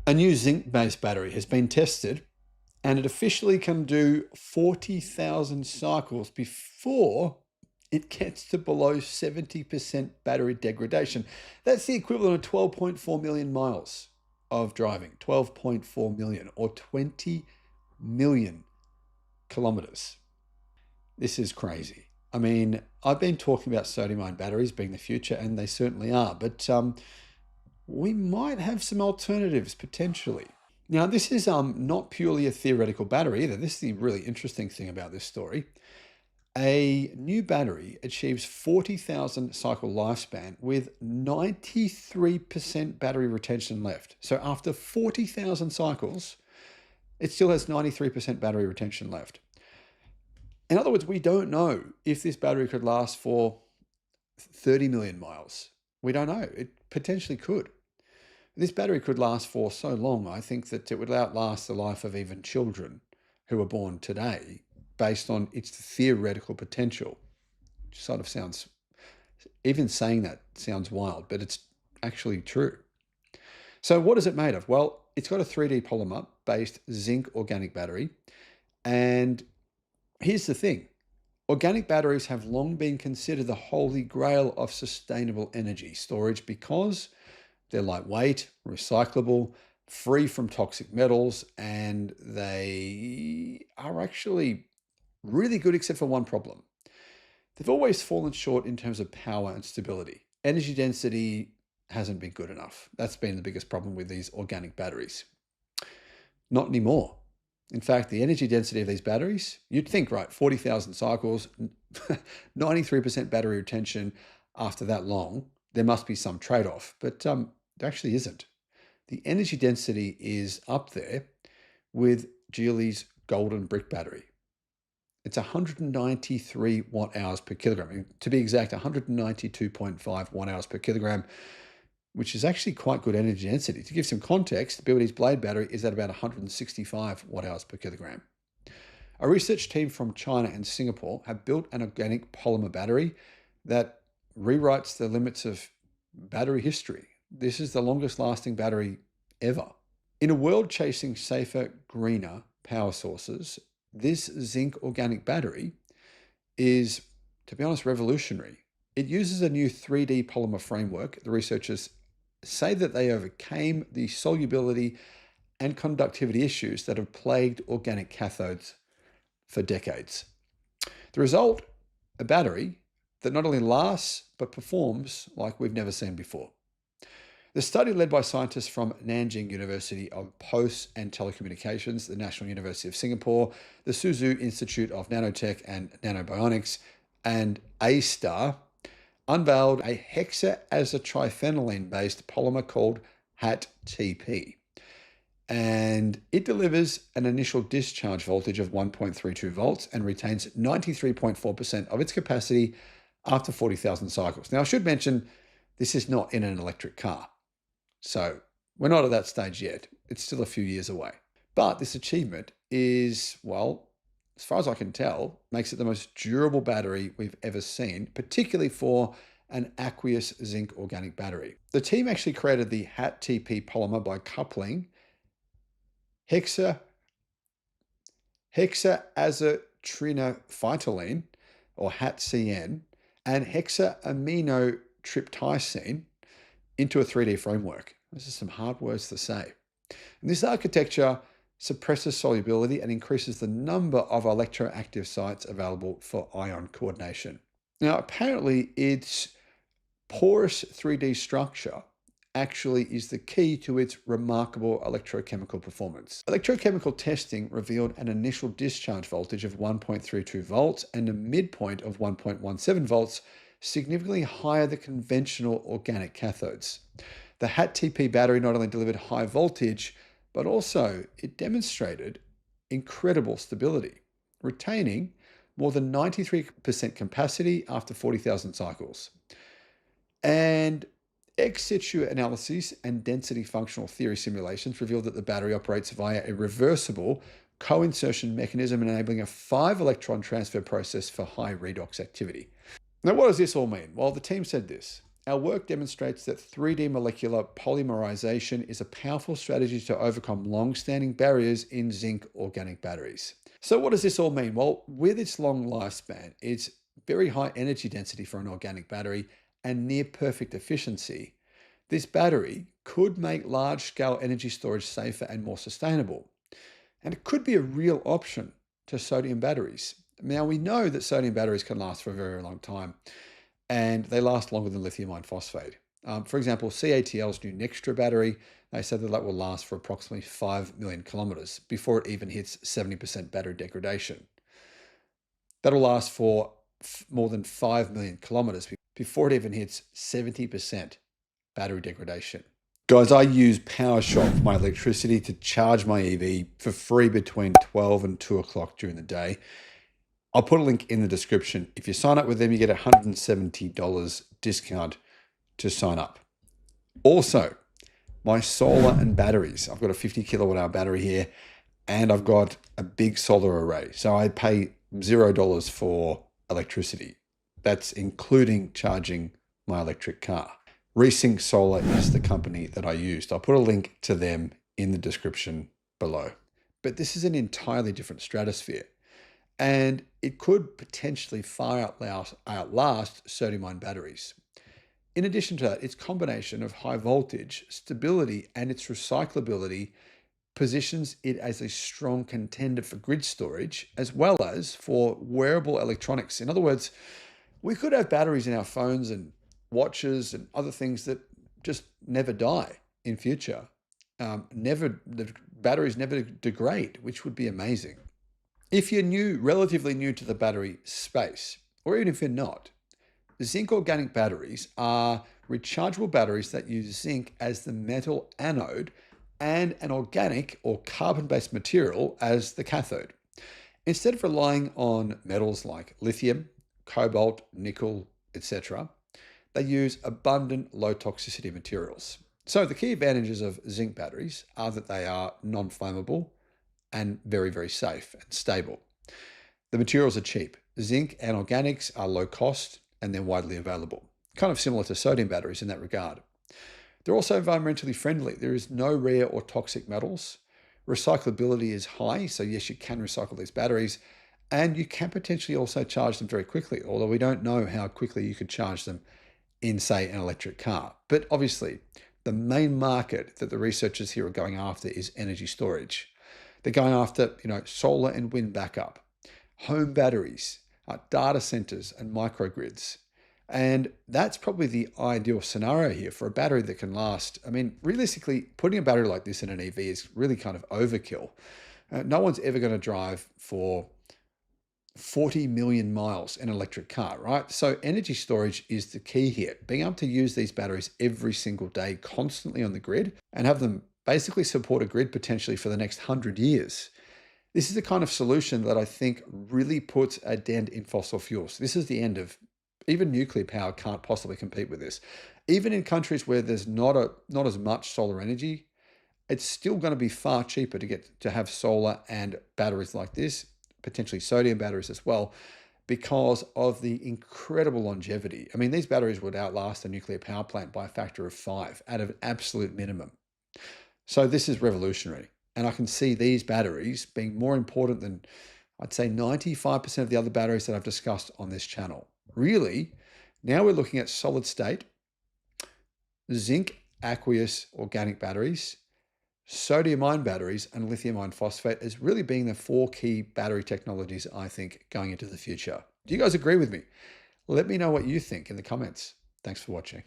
A new zinc-based battery has been tested and it officially can do 40,000 cycles before it gets to below 70% battery degradation. That's the equivalent of 12.4 million miles of driving, 12.4 million or 20 million kilometers. This is crazy. I mean, I've been talking about sodium-ion batteries being the future, and they certainly are, but we might have some alternatives potentially. Now, this is not purely a theoretical battery either. This is the really interesting thing about this story. A new battery achieves 40,000 cycle lifespan with 93% battery retention left. So after 40,000 cycles, it still has 93% battery retention left. In other words, we don't know if this battery could last for 30 million miles. We don't know. It potentially could. This battery could last for so long, I think that it would outlast the life of even children who are born today based on its theoretical potential. Which sort of sounds, even saying that sounds wild, but it's actually true. So what is it made of? Well, it's got a 3D polymer-based zinc organic battery. And here's the thing. Organic batteries have long been considered the holy grail of sustainable energy storage because they're lightweight, recyclable, free from toxic metals, and they are actually really good except for one problem. They've always fallen short in terms of power and stability. Energy density hasn't been good enough. That's been the biggest problem with these organic batteries. Not anymore. In fact, the energy density of these batteries, you'd think, right, 40,000 cycles, 93% battery retention after that long, there must be some trade-off, but there actually isn't. The energy density is up there with Geely's golden brick battery. It's 193 watt hours per kilogram. And to be exact, 192.5 watt hours per kilogram, which is actually quite good energy density. To give some context, BYD's Blade battery is at about 165 watt hours per kilogram. A research team from China and Singapore have built an organic polymer battery that rewrites the limits of battery history. This is the longest lasting battery ever. In a world chasing safer, greener power sources, this zinc organic battery is, to be honest, revolutionary. It uses a new 3D polymer framework. The researchers say that they overcame the solubility and conductivity issues that have plagued organic cathodes for decades. The result, a battery that not only lasts, but performs like we've never seen before. The study, led by scientists from Nanjing University of Post and Telecommunications, the National University of Singapore, the Suzhou Institute of Nanotech and Nanobionics, and A-Star, unveiled a hexaazotryphenylene-based polymer called HAT-TP. And it delivers an initial discharge voltage of 1.32 volts and retains 93.4% of its capacity after 40,000 cycles. Now, I should mention, this is not in an electric car. So we're not at that stage yet. It's still a few years away. But this achievement is, well, as far as I can tell, makes it the most durable battery we've ever seen, particularly for an aqueous zinc organic battery. The team actually created the HAT-TP polymer by coupling hexaazotriphenylene, or HATCN, and hexaaminotriptyline into a 3D framework. This is some hard words to say. And this architecture suppresses solubility and increases the number of electroactive sites available for ion coordination. Now, apparently its porous 3D structure actually is the key to its remarkable electrochemical performance. Electrochemical testing revealed an initial discharge voltage of 1.32 volts and a midpoint of 1.17 volts, significantly higher than conventional organic cathodes. The HAT-TP battery not only delivered high voltage, but also it demonstrated incredible stability, retaining more than 93% capacity after 40,000 cycles. And ex situ analyses and density functional theory simulations revealed that the battery operates via a reversible co-insertion mechanism, enabling a 5-electron transfer process for high redox activity. Now, what does this all mean? Well, the team said this: our work demonstrates that 3D molecular polymerization is a powerful strategy to overcome long-standing barriers in zinc organic batteries. So what does this all mean? Well, with its long lifespan, its very high energy density for an organic battery, and near perfect efficiency, this battery could make large-scale energy storage safer and more sustainable. And it could be a real option to sodium batteries. Now, we know that sodium batteries can last for a very, very long time, and they last longer than lithium iron phosphate. For example, CATL's new Nextra battery, they said that will last for approximately 5 million kilometers before it even hits 70% battery degradation. That'll last for more than 5 million kilometers before it even hits 70% battery degradation. Guys, I use PowerShop for my electricity to charge my EV for free between 12 and 2 o'clock during the day. I'll put a link in the description. If you sign up with them, you get a $170 discount to sign up. Also, my solar and batteries. I've got a 50 kilowatt hour battery here, and I've got a big solar array. So I pay $0 for electricity. That's including charging my electric car. Resync Solar is the company that I used. I'll put a link to them in the description below. But this is an entirely different stratosphere, and it could potentially far outlast sodium-ion batteries. In addition to that, its combination of high voltage, stability, and its recyclability positions it as a strong contender for grid storage, as well as for wearable electronics. In other words, we could have batteries in our phones and watches and other things that just never die in future. The batteries never degrade, which would be amazing. If you're relatively new to the battery space, or even if you're not, zinc organic batteries are rechargeable batteries that use zinc as the metal anode and an organic or carbon-based material as the cathode. Instead of relying on metals like lithium, cobalt, nickel, etc., they use abundant low toxicity materials. So the key advantages of zinc batteries are that they are non-flammable and very, very safe and stable. The materials are cheap. Zinc and organics are low cost and they're widely available. Kind of similar to sodium batteries in that regard. They're also environmentally friendly. There is no rare or toxic metals. Recyclability is high, so yes, you can recycle these batteries, and you can potentially also charge them very quickly, although we don't know how quickly you could charge them in, say, an electric car. But obviously, the main market that the researchers here are going after is energy storage. They're going after, solar and wind backup, home batteries, data centers, and microgrids. And that's probably the ideal scenario here for a battery that can last. I mean, realistically, putting a battery like this in an EV is really kind of overkill. No one's ever going to drive for 40 million miles in an electric car, right? So energy storage is the key here. Being able to use these batteries every single day, constantly on the grid, and have them basically support a grid potentially for the next 100 years. This is the kind of solution that I think really puts a dent in fossil fuels. This is the end of, even nuclear power can't possibly compete with this. Even in countries where there's not as much solar energy, it's still going to be far cheaper to have solar and batteries like this, potentially sodium batteries as well, because of the incredible longevity. I mean, these batteries would outlast a nuclear power plant by a factor of 5 at an absolute minimum. So this is revolutionary. And I can see these batteries being more important than, I'd say, 95% of the other batteries that I've discussed on this channel. Really, now we're looking at solid state, zinc aqueous organic batteries, sodium ion batteries, and lithium iron phosphate as really being the 4 key battery technologies, I think, going into the future. Do you guys agree with me? Let me know what you think in the comments. Thanks for watching.